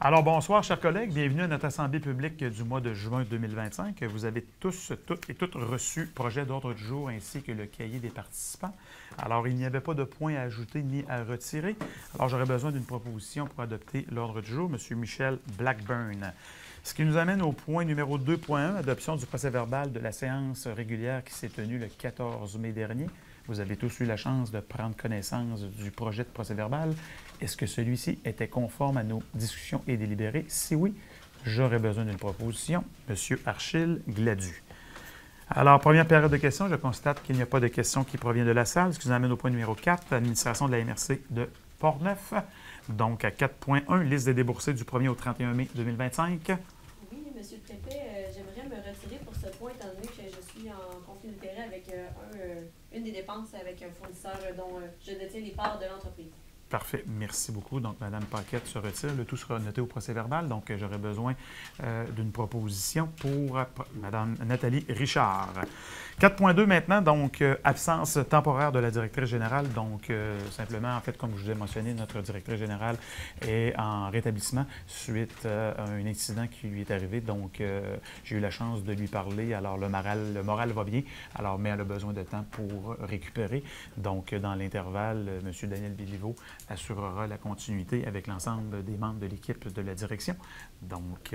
Alors, bonsoir, chers collègues. Bienvenue à notre assemblée publique du mois de juin 2025. Vous avez tous, toutes et toutes reçu projet d'ordre du jour ainsi que le cahier des participants. Alors, il n'y avait pas de points à ajouter ni à retirer. Alors, j'aurais besoin d'une proposition pour adopter l'ordre du jour. Monsieur Michel Blackburn. Ce qui nous amène au point numéro 2.1, adoption du procès-verbal de la séance régulière qui s'est tenue le 14 mai dernier. Vous avez tous eu la chance de prendre connaissance du projet de procès-verbal. Est-ce que celui-ci était conforme à nos discussions et délibérés? Si oui, j'aurais besoin d'une proposition. Monsieur Achille Gladu. Alors, première période de questions, je constate qu'il n'y a pas de questions qui proviennent de la salle, ce qui nous amène au point numéro 4, l'administration de la MRC de Portneuf. Donc, à 4.1, liste des déboursés du 1er au 31 mai 2025. Oui, Monsieur le Préfet, j'aimerais me retirer pour ce point, étant donné que je suis en conflit d'intérêt avec une des dépenses avec un fournisseur dont je détiens les parts de l'entreprise. Parfait. Merci beaucoup. Donc, Mme Paquette se retire. Le tout sera noté au procès-verbal. Donc, j'aurais besoin d'une proposition pour Mme Nathalie Richard. 4.2 maintenant, donc, absence temporaire de la directrice générale. Donc, simplement, en fait, comme je vous ai mentionné, notre directrice générale est en rétablissement suite à un incident qui lui est arrivé. Donc, j'ai eu la chance de lui parler. Alors, le moral va bien. Alors, mais elle a besoin de temps pour récupérer. Donc, dans l'intervalle, M. Daniel Béliveau assurera la continuité avec l'ensemble des membres de l'équipe de la direction. Donc,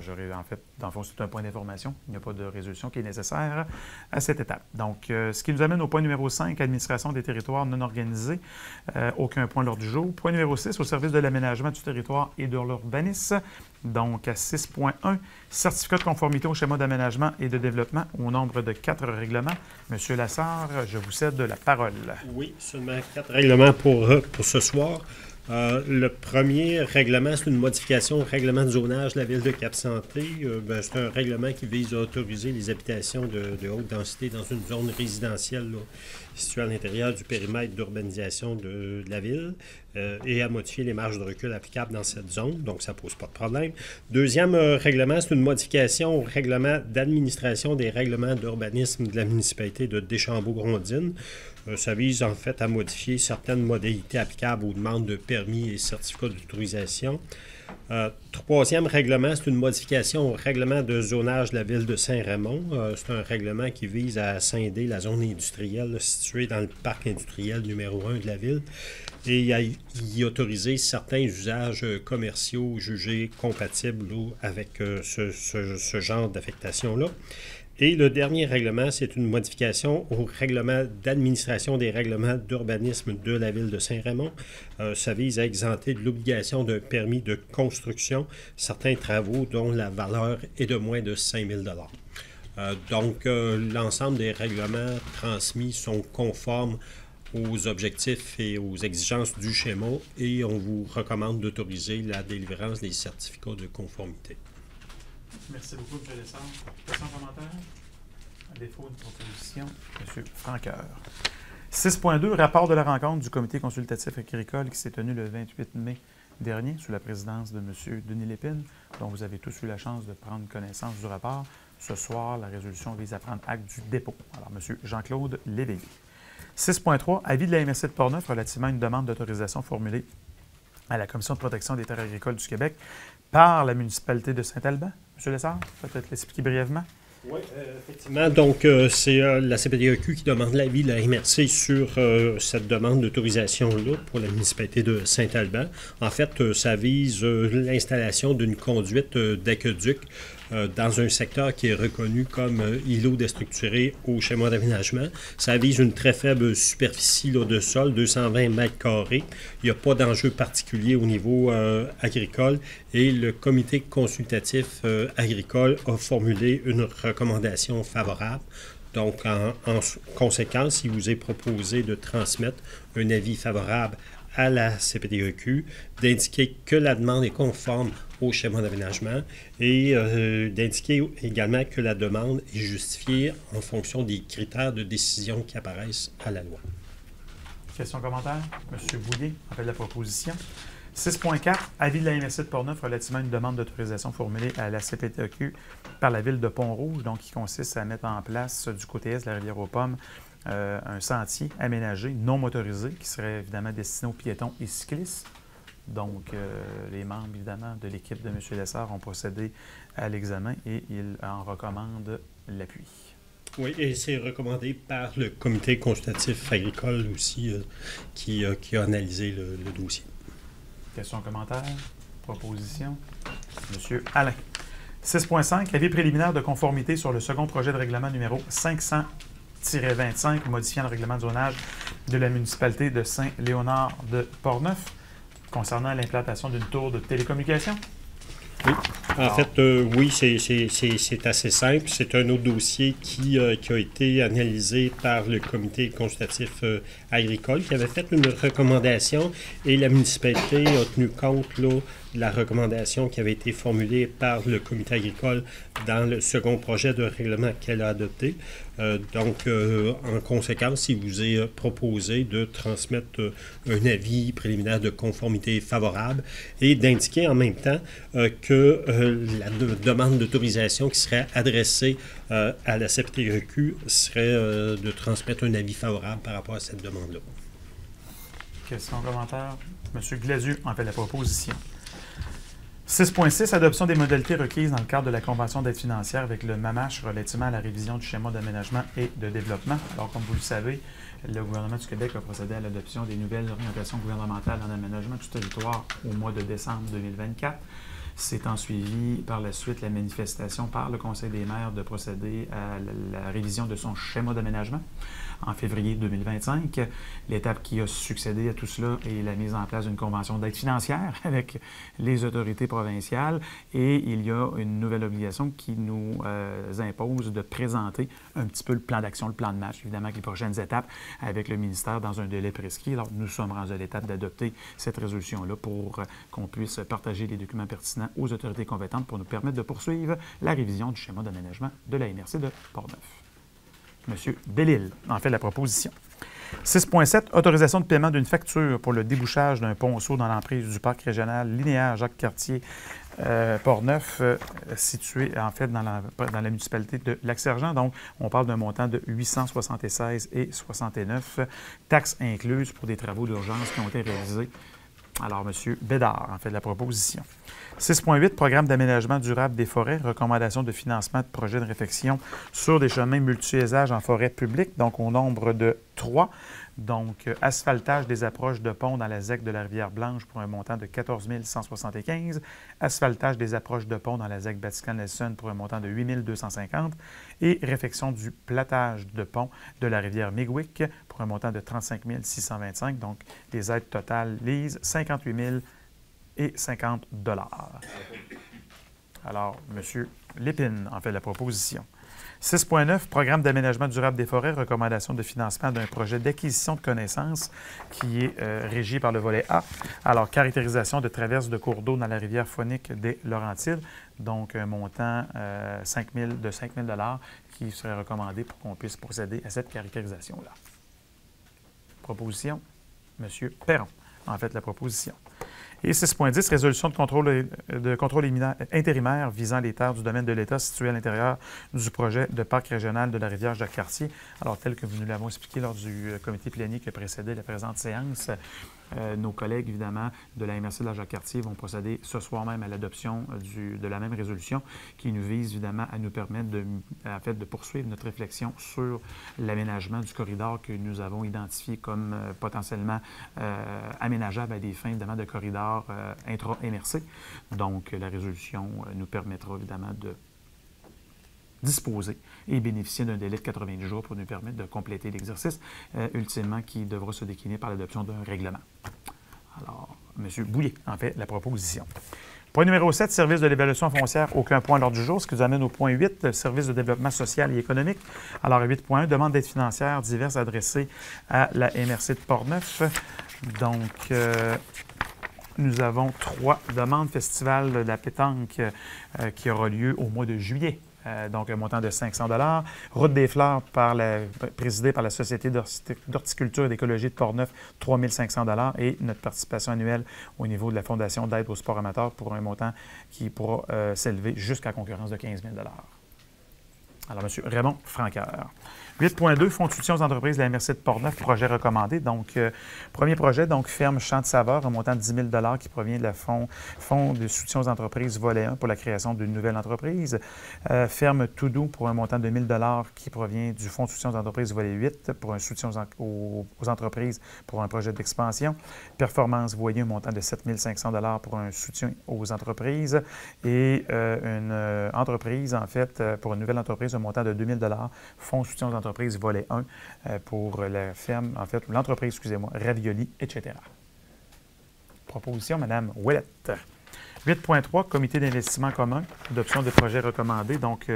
j'aurais en fait, dans le fond, c'est un point d'information. Il n'y a pas de résolution qui est nécessaire à cette étape. Donc, ce qui nous amène au point numéro 5, administration des territoires non organisés. Aucun point lors du jour. Point numéro 6, au service de l'aménagement du territoire et de l'urbanisme. Donc, à 6.1, certificat de conformité au schéma d'aménagement et de développement au nombre de 4 règlements. Monsieur Lassard, je vous cède la parole. Oui, seulement 4 règlements pour ce soir. Le premier règlement, c'est une modification au règlement de zonage de la ville de Cap-Santé. C'est un règlement qui vise à autoriser les habitations de haute densité dans une zone résidentielle là, située à l'intérieur du périmètre d'urbanisation de la ville et à modifier les marges de recul applicables dans cette zone. Donc, ça ne pose pas de problème. Deuxième règlement, c'est une modification au règlement d'administration des règlements d'urbanisme de la municipalité de Deschambault-Grondines. Ça vise en fait à modifier certaines modalités applicables aux demandes de permis et certificats d'autorisation. Troisième règlement, c'est une modification au règlement de zonage de la ville de Saint-Raymond. C'est un règlement qui vise à scinder la zone industrielle là, située dans le parc industriel numéro 1 de la ville et à y autoriser certains usages commerciaux jugés compatibles là, avec ce genre d'affectation-là. Et le dernier règlement, c'est une modification au règlement d'administration des règlements d'urbanisme de la ville de Saint-Raymond. Ça vise à exempter de l'obligation d'un permis de construction certains travaux dont la valeur est de moins de 5 000 Donc, l'ensemble des règlements transmis sont conformes aux objectifs et aux exigences du schéma et on vous recommande d'autoriser la délivrance des certificats de conformité. Merci beaucoup, M. Lessard. Questions, commentaires? À défaut de proposition, M. Franqueur. 6.2, rapport de la rencontre du comité consultatif agricole qui s'est tenu le 28 mai dernier sous la présidence de M. Denis Lépine, dont vous avez tous eu la chance de prendre connaissance du rapport. Ce soir, la résolution vise à prendre acte du dépôt. Alors, M. Jean-Claude Léveillé. 6.3, avis de la MRC de Portneuf relativement à une demande d'autorisation formulée à la Commission de protection des terres agricoles du Québec par la municipalité de Saint-Alban. M. Lessard, peut-être l'expliquer brièvement. Oui, effectivement. Donc, c'est la CPDEQ qui demande l'avis de la MRC sur cette demande d'autorisation-là pour la municipalité de Saint-Alban. En fait, ça vise l'installation d'une conduite d'aqueduc dans un secteur qui est reconnu comme îlot déstructuré au schéma d'aménagement. Ça vise une très faible superficie là, de sol, 220 mètres carrés. Il n'y a pas d'enjeu particulier au niveau agricole et le comité consultatif agricole a formulé une recommandation favorable. Donc, en conséquence, il vous est proposé de transmettre un avis favorable à la CPDEQ, d'indiquer que la demande est conforme au schéma d'aménagement et d'indiquer également que la demande est justifiée en fonction des critères de décision qui apparaissent à la loi. Questions, commentaires? M. Bouillet, en fait de la proposition. 6.4, avis de la MRC de Portneuf relativement à une demande d'autorisation formulée à la CPTEQ par la ville de Pont-Rouge, donc qui consiste à mettre en place du côté est de la rivière aux Pommes un sentier aménagé, non motorisé, qui serait évidemment destiné aux piétons et cyclistes. Donc, les membres, évidemment, de l'équipe de M. Lessard ont procédé à l'examen et ils en recommandent l'appui. Oui, et c'est recommandé par le comité consultatif agricole aussi qui a analysé le dossier. Questions, commentaires, propositions? M. Alain. 6.5, avis préliminaire de conformité sur le second projet de règlement numéro 500-25, modifiant le règlement de zonage de la municipalité de Saint-Léonard de Portneuf concernant l'implantation d'une tour de télécommunication. Oui. En fait, oui, c'est assez simple. C'est un autre dossier qui a été analysé par le comité consultatif agricole qui avait fait une recommandation et la municipalité a tenu compte là, de la recommandation qui avait été formulée par le comité agricole dans le second projet de règlement qu'elle a adopté. Donc, en conséquence, il vous est proposé de transmettre un avis préliminaire de conformité favorable et d'indiquer en même temps que la demande d'autorisation qui serait adressée à la CPTEQ serait de transmettre un avis favorable par rapport à cette demande-là. Questions, commentaires? M. Glasieux en fait la proposition. 6.6, adoption des modalités requises dans le cadre de la Convention d'aide financière avec le MAMACH relativement à la révision du schéma d'aménagement et de développement. Alors, comme vous le savez, le gouvernement du Québec a procédé à l'adoption des nouvelles orientations gouvernementales en aménagement du territoire au mois de décembre 2024. S'étant suivi par la suite la manifestation par le Conseil des maires de procéder à la révision de son schéma d'aménagement en février 2025. L'étape qui a succédé à tout cela est la mise en place d'une convention d'aide financière avec les autorités provinciales et il y a une nouvelle obligation qui nous impose de présenter un petit peu le plan d'action, le plan de match, évidemment, avec les prochaines étapes avec le ministère dans un délai prescrit. Alors, nous sommes rendus à l'étape d'adopter cette résolution-là pour qu'on puisse partager les documents pertinents aux autorités compétentes pour nous permettre de poursuivre la révision du schéma d'aménagement de la MRC de Portneuf. M. Bellil en fait la proposition. 6.7, autorisation de paiement d'une facture pour le débouchage d'un ponceau dans l'emprise du parc régional linéaire Jacques-Cartier Portneuf, situé en fait dans la municipalité de Lac-Sergent. Donc, on parle d'un montant de 876,69 taxes incluses pour des travaux d'urgence qui ont été réalisés. Alors, M. Bédard en fait la proposition. 6.8, programme d'aménagement durable des forêts, recommandation de financement de projets de réfection sur des chemins multi-usages en forêt publique, donc au nombre de 3. Donc, asphaltage des approches de pont dans la ZEC de la Rivière-Blanche pour un montant de 14 175. Asphaltage des approches de pont dans la ZEC Vatican-Nelson pour un montant de 8 250. Et réfection du platage de pont de la rivière Migwick pour un montant de 35 625. Donc, les aides totales lisent 58 050 $. Alors, M. Lépine en fait la proposition. 6.9, programme d'aménagement durable des forêts, recommandation de financement d'un projet d'acquisition de connaissances qui est régi par le volet A. Alors, caractérisation de traverse de cours d'eau dans la rivière phonique des Laurentides, donc un montant de 5 000 $ qui serait recommandé pour qu'on puisse procéder à cette caractérisation-là. Proposition, M. Perron en fait la proposition. Et 6.10, résolution de contrôle intérimaire visant les terres du domaine de l'État situées à l'intérieur du projet de parc régional de la rivière Jacques-Cartier. Alors, tel que nous l'avons expliqué lors du comité plénier qui a précédé la présente séance, nos collègues, évidemment, de la MRC de la Jacques-Cartier vont procéder ce soir même à l'adoption de la même résolution qui nous vise, évidemment, à nous permettre de poursuivre notre réflexion sur l'aménagement du corridor que nous avons identifié comme potentiellement aménageable à des fins, évidemment, de corridor intra-MRC. Donc, la résolution nous permettra, évidemment, de disposer et bénéficier d'un délai de 90 jours pour nous permettre de compléter l'exercice, ultimement, qui devra se décliner par l'adoption d'un règlement. Alors, M. Boulier en fait la proposition. Point numéro 7, service de l'évaluation foncière, aucun point à l'ordre du jour, ce qui nous amène au point 8, service de développement social et économique. Alors, 8.1, demande d'aide financière diverses adressées à la MRC de Portneuf. Donc, nous avons 3 demandes. Festival de la pétanque qui aura lieu au mois de juillet. Donc, un montant de 500 $. Route des Fleurs présidée par la Société d'horticulture et d'écologie de Portneuf, 3 500 $. Et notre participation annuelle au niveau de la Fondation d'aide au sport amateur pour un montant qui pourra s'élever jusqu'à concurrence de 15 000 $. Alors, M. Raymond Franqueur. 8.2, fonds de soutien aux entreprises de la MRC de Portneuf, projet recommandé. Donc, premier projet, donc ferme Champ de Saveur, un montant de 10 000 qui provient de la fonds de soutien aux entreprises volet 1 pour la création d'une nouvelle entreprise. Ferme Toudou pour un montant de 1 000 qui provient du fonds de soutien aux entreprises volet 8 pour un soutien aux entreprises pour un projet d'expansion. Performance Voyer, un montant de 7 500 pour un soutien aux entreprises. Et une entreprise, en fait, pour une nouvelle entreprise, un montant de 2 000 fonds de soutien aux entreprises volet 1 pour la ferme, en fait, l'entreprise, excusez-moi, Ravioli, etc. Proposition, Mme Ouellette. 8.3, comité d'investissement commun, adoption de projets recommandés. Donc,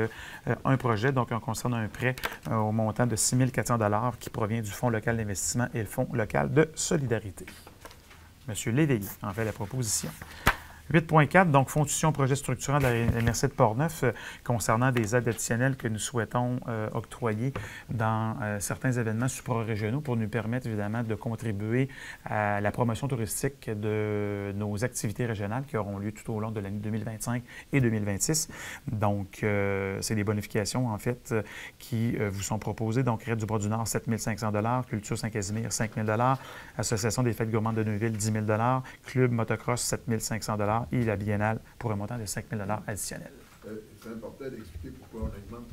un projet, donc, on concerne un prêt au montant de 6 400 qui provient du Fonds local d'investissement et le Fonds local de solidarité. M. Léveillé en fait la proposition. 8.4, donc fonds de soutien au projet structurant de la MRC de Portneuf concernant des aides additionnelles que nous souhaitons octroyer dans certains événements suprarégionaux pour nous permettre évidemment de contribuer à la promotion touristique de nos activités régionales qui auront lieu tout au long de l'année 2025 et 2026. Donc, c'est des bonifications en fait qui vous sont proposées. Donc, Raid du Bras-du-Nord, 7 500 Culture Saint-Casimir, 5 000 Association des fêtes gourmandes de Neuville, 10 000 Club Motocross, 7 500 et la biennale pour un montant de 5 000 additionnel. C'est important d'expliquer pourquoi on augmente.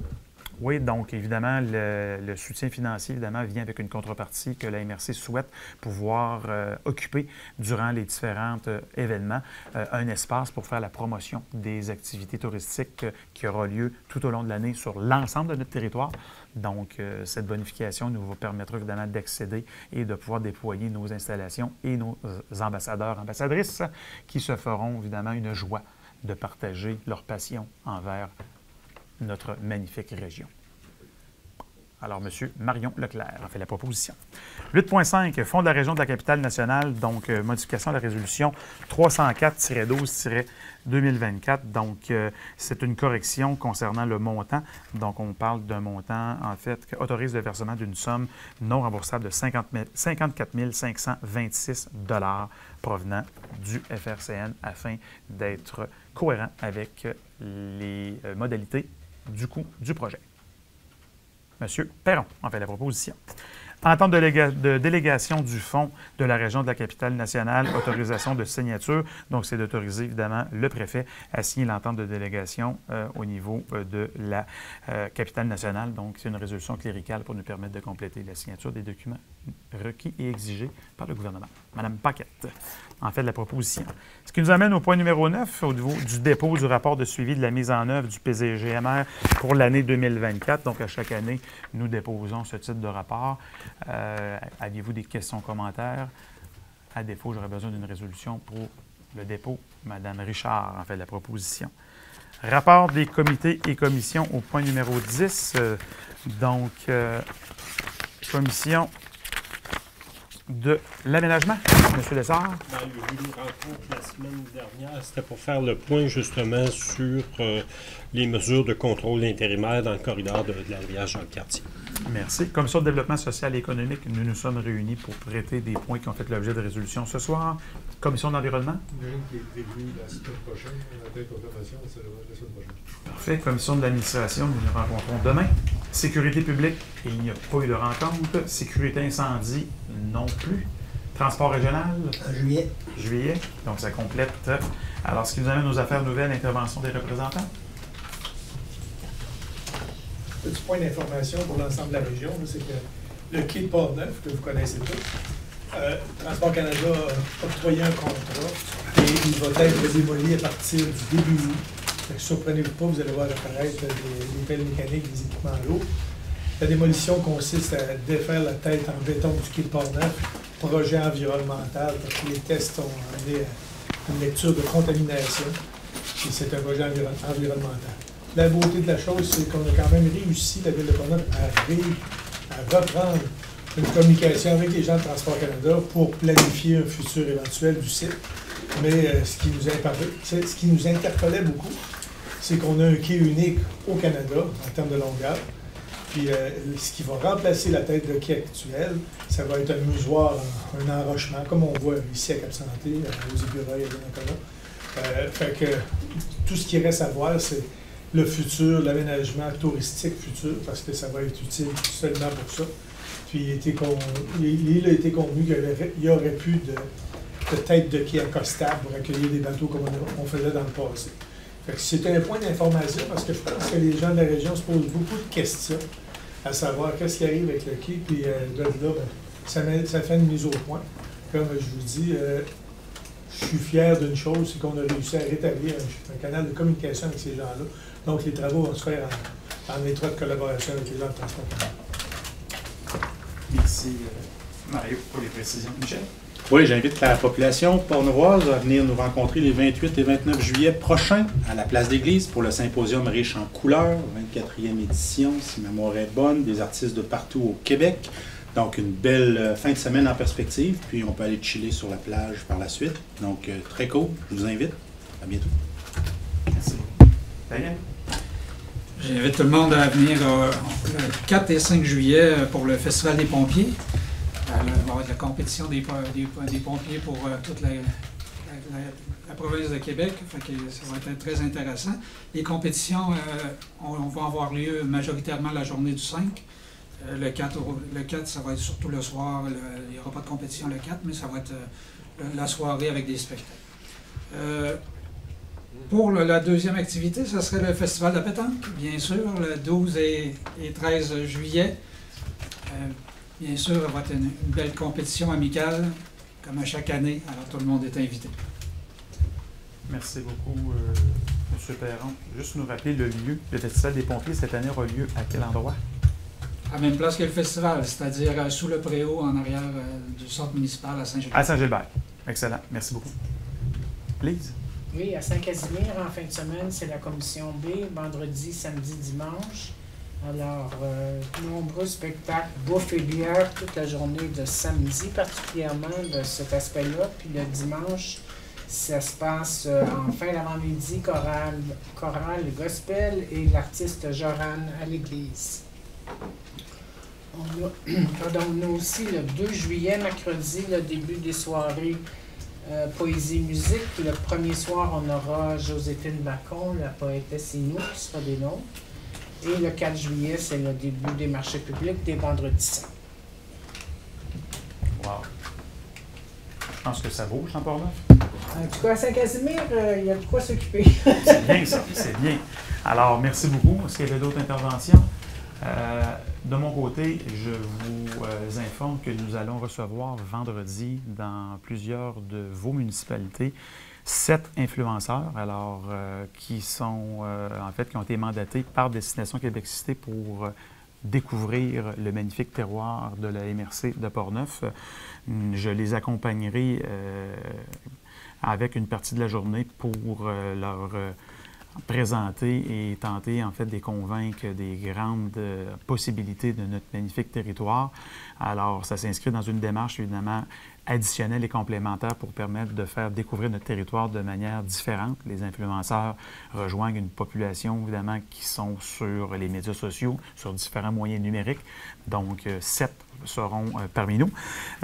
Oui, donc évidemment, le soutien financier, évidemment, vient avec une contrepartie que la MRC souhaite pouvoir occuper durant les différents événements, un espace pour faire la promotion des activités touristiques qui aura lieu tout au long de l'année sur l'ensemble de notre territoire. Donc, cette bonification nous permettra évidemment d'accéder et de pouvoir déployer nos installations et nos ambassadeurs, ambassadrices qui se feront évidemment une joie de partager leur passion envers notre magnifique région. Alors, M. Marion Leclerc a fait la proposition. 8.5, Fonds de la région de la capitale-nationale, donc modification de la résolution 304-12-2024. Donc, c'est une correction concernant le montant. Donc, on parle d'un montant, en fait, qui autorise le versement d'une somme non remboursable de 54 526 provenant du FRCN afin d'être cohérent avec les modalités du coût du projet. M. Perron en fait la proposition. Entente de délégation du Fonds de la région de la capitale-nationale, autorisation de signature. Donc, c'est d'autoriser, évidemment, le préfet à signer l'entente de délégation au niveau de la capitale-nationale. Donc, c'est une résolution cléricale pour nous permettre de compléter la signature des documents requis et exigés par le gouvernement. Mme Paquette en fait la proposition. Ce qui nous amène au point numéro 9, au niveau du dépôt du rapport de suivi de la mise en œuvre du PCGMR pour l'année 2024. Donc, à chaque année, nous déposons ce type de rapport. Aviez-vous des questions, commentaires? À défaut, j'aurais besoin d'une résolution pour le dépôt. Mme Richard en fait la proposition. Rapport des comités et commissions au point numéro 10. Commission de l'aménagement, M. Lessard. Dans le rencontre la semaine dernière, c'était pour faire le point justement sur les mesures de contrôle intérimaire dans le corridor de la rivière Jacques-Cartier. Merci. Commission de développement social et économique, nous nous sommes réunis pour traiter des points qui ont fait l'objet de résolution ce soir. Commission d'environnement. Il y en a une qui est prévue la semaine prochaine. La tête confirmation, c'est la semaine prochaine. Parfait. Commission de l'administration, nous nous rencontrons demain. Sécurité publique, il n'y a pas eu de rencontre. Sécurité incendie, non plus. Transport régional. Juillet. Juillet. Donc, ça complète. Alors, ce qui nous amène aux affaires nouvelles, intervention des représentants. Petit point d'information pour l'ensemble de la région, c'est que le quai de Portneuf, que vous connaissez tous, Transport Canada a octroyé un contrat et il va être démoli à partir du début août. Surprenez-vous pas, vous allez voir apparaître des pelles mécaniques, des équipements lourds. La démolition consiste à défaire la tête en béton du quai de Portneuf, projet environnemental, parce que les tests ont amené à une lecture de contamination, et c'est un projet environnemental. La beauté de la chose, c'est qu'on a quand même réussi, la Ville de Portneuf, à reprendre une communication avec les gens de Transport Canada pour planifier un futur éventuel du site. Mais ce qui nous interpellait beaucoup, c'est qu'on a un quai unique au Canada en termes de longueur. Puis ce qui va remplacer la tête de quai actuelle, ça va être un musoir, un enrochement, comme on voit ici à Cap-Santé, aux Épureuils et à Donnacona. Fait que tout ce qui reste à voir, c'est le futur, l'aménagement touristique futur, parce que ça va être utile seulement pour ça. Puis il a été convenu qu'il y aurait plus de tête de quai accostable pour accueillir des bateaux comme on faisait dans le passé. C'est un point d'information parce que je pense que les gens de la région se posent beaucoup de questions à savoir qu'est-ce qui arrive avec le quai, puis de là, ben, ça fait une mise au point. Comme je vous dis, je suis fier d'une chose, c'est qu'on a réussi à rétablir un canal de communication avec ces gens-là. Donc, les travaux vont se faire en étroite collaboration avec les gens de transport. Merci, Mario, pour les précisions. Michel? Oui, j'invite la population pornevoise à venir nous rencontrer les 28 et 29 juillet prochains à la Place d'Église pour le symposium riche en couleurs, 24e édition, si ma mémoire est bonne, des artistes de partout au Québec. Donc, une belle fin de semaine en perspective, puis on peut aller chiller sur la plage par la suite. Donc, très cool, je vous invite. À bientôt. Merci. Daniel? J'invite tout le monde à venir le 4 et 5 juillet pour le Festival des pompiers. Il va y avoir de la compétition des pompiers pour toute la province de Québec. Fait que ça va être très intéressant. Les compétitions vont avoir lieu majoritairement la journée du 5. Le 4, ça va être surtout le soir. Il n'y aura pas de compétition le 4, mais ça va être la soirée avec des spectacles. Pour la deuxième activité, ce serait le Festival de pétanque, bien sûr, le 12 et 13 juillet. Bien sûr, il va être une belle compétition amicale, comme à chaque année. Alors, tout le monde est invité. Merci beaucoup, M. Perron. Juste nous rappeler le lieu. Le Festival des pompiers, cette année, aura lieu à quel endroit? À la même place que le festival, c'est-à-dire sous le préau, en arrière du centre municipal à Saint-Gilbert. À Saint-Gilbert. Excellent. Merci beaucoup. Lise? Oui, à Saint-Casimir, en fin de semaine, c'est la commission B, vendredi, samedi, dimanche. Alors, nombreux spectacles, bouffe et bière toute la journée de samedi, particulièrement de cet aspect-là. Puis le dimanche, ça se passe en fin d'avant-midi, chorale gospel et l'artiste Joran à l'église. On a aussi le 2 juillet, mercredi, le début des soirées poésie-musique. Le premier soir, on aura Joséphine Bacon, la poétesse Inou, qui sera des nôtres. Et le 4 juillet, c'est le début des marchés publics des vendredis saints. Wow. Je pense que ça bouge en Port-Neuf. En tout cas, à Saint-Casimir, il y a de quoi s'occuper. C'est bien ça, c'est bien. Alors, merci beaucoup. Est-ce qu'il y avait d'autres interventions? De mon côté, je vous informe que nous allons recevoir vendredi dans plusieurs de vos municipalités 7 influenceurs, alors qui sont qui ont été mandatés par Destination Québec Cité pour découvrir le magnifique terroir de la MRC de Portneuf. Je les accompagnerai avec une partie de la journée pour leur présenter et tenter en fait de les convaincre des grandes possibilités de notre magnifique territoire. Alors, ça s'inscrit dans une démarche évidemment additionnelle et complémentaire pour permettre de faire découvrir notre territoire de manière différente. Les influenceurs rejoignent une population évidemment qui sont sur les médias sociaux, sur différents moyens numériques. Donc, 7 seront parmi nous.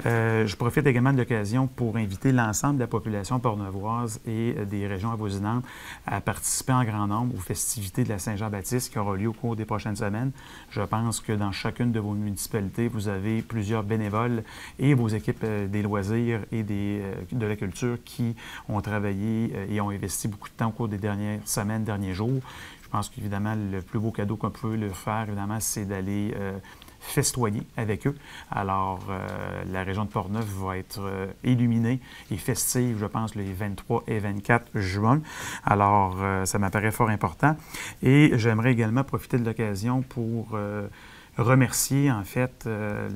Je profite également de l'occasion pour inviter l'ensemble de la population portneuvoise et des régions avoisinantes à participer en grand nombre aux festivités de la Saint-Jean-Baptiste qui auront lieu au cours des prochaines semaines. Je pense que dans chacune de vos municipalités, vous avez plusieurs bénévoles et vos équipes des loisirs et de la culture qui ont travaillé et ont investi beaucoup de temps au cours des dernières semaines, derniers jours. Je pense qu'évidemment, le plus beau cadeau qu'on peut leur faire, évidemment, c'est d'aller festoyer avec eux. Alors, la région de Portneuf va être illuminée et festive, je pense, les 23 et 24 juin. Alors, ça m'apparaît fort important. Et j'aimerais également profiter de l'occasion pour remercier, en fait,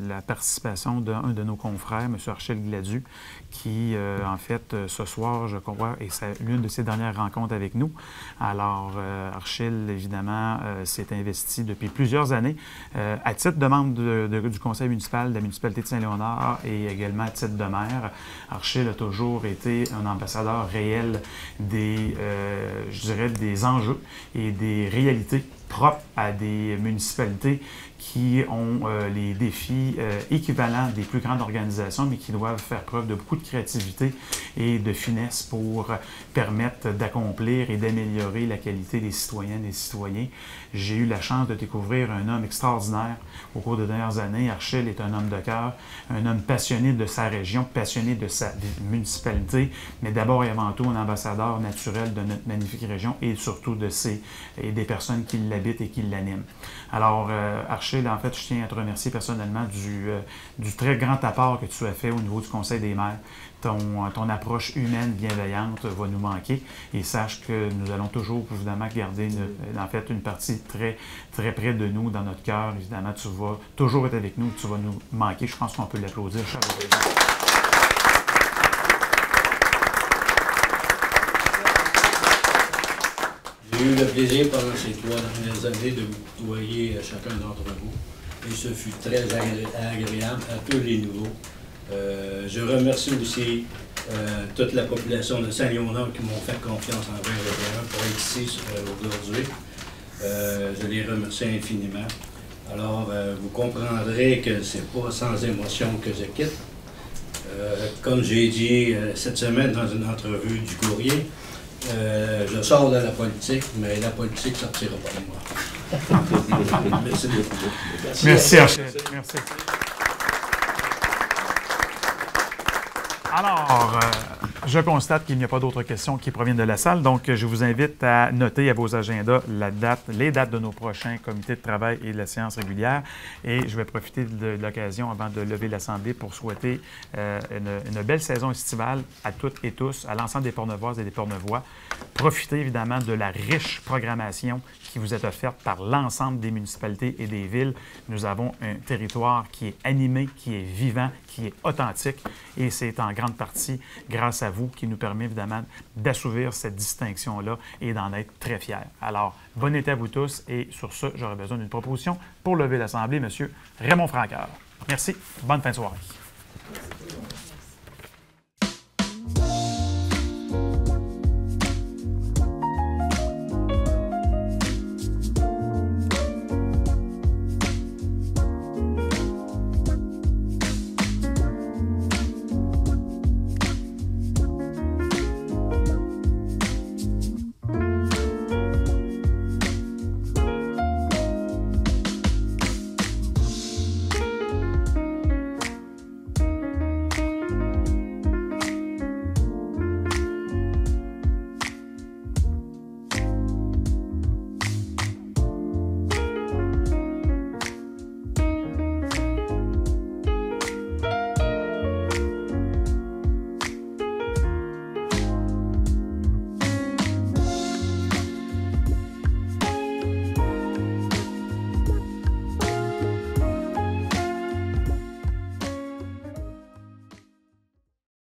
la participation d'un de nos confrères, M. Archil Gladu, qui, en fait, ce soir, je crois, est l'une de ses dernières rencontres avec nous. Alors, Archil, évidemment, s'est investi depuis plusieurs années à titre de membre du conseil municipal de la municipalité de Saint-Léonard et également à titre de maire. Archil a toujours été un ambassadeur réel des, je dirais, des enjeux et des réalités propres à des municipalités qui ont les défis équivalents des plus grandes organisations, mais qui doivent faire preuve de beaucoup de créativité et de finesse pour permettre d'accomplir et d'améliorer la qualité des citoyennes et des citoyens. J'ai eu la chance de découvrir un homme extraordinaire au cours des dernières années. Archel est un homme de cœur, un homme passionné de sa région, passionné de sa municipalité, mais d'abord et avant tout un ambassadeur naturel de notre magnifique région et surtout des personnes qui l'habitent et qui l'animent. Alors, Archel, en fait, je tiens à te remercier personnellement du très grand apport que tu as fait au niveau du Conseil des maires. Ton approche humaine, bienveillante va nous manquer et sache que nous allons toujours, évidemment, garder en fait une partie très, très près de nous, dans notre cœur. Évidemment, tu vas toujours être avec nous, tu vas nous manquer. Je pense qu'on peut l'applaudir. J'ai eu le plaisir pendant ces 3 dernières années de vous côtoyer chacun d'entre vous et ce fut très agréable à tous les nouveaux. Je remercie aussi toute la population de Saint-Léonard qui m'ont fait confiance en 2021 pour être ici aujourd'hui. Je les remercie infiniment. Alors, vous comprendrez que c'est pas sans émotion que je quitte. Comme j'ai dit cette semaine dans une entrevue du Courrier, je sors de la politique, mais la politique ne sortira pas de moi. Merci beaucoup. Merci, Archel. Merci. Alors, je constate qu'il n'y a pas d'autres questions qui proviennent de la salle, donc je vous invite à noter à vos agendas les dates de nos prochains comités de travail et de la séance régulière. Et je vais profiter de l'occasion avant de lever l'Assemblée pour souhaiter une belle saison estivale à toutes et tous, à l'ensemble des Portnevoises et des Portnevois. Profitez évidemment de la riche programmation qui vous est offerte par l'ensemble des municipalités et des villes. Nous avons un territoire qui est animé, qui est vivant, qui est authentique et c'est en grande partie grâce à vous qui nous permet évidemment d'assouvir cette distinction-là et d'en être très fiers. Alors, bon été à vous tous et sur ce, j'aurais besoin d'une proposition pour lever l'Assemblée, M. Raymond Francoeur. Merci, bonne fin de soirée.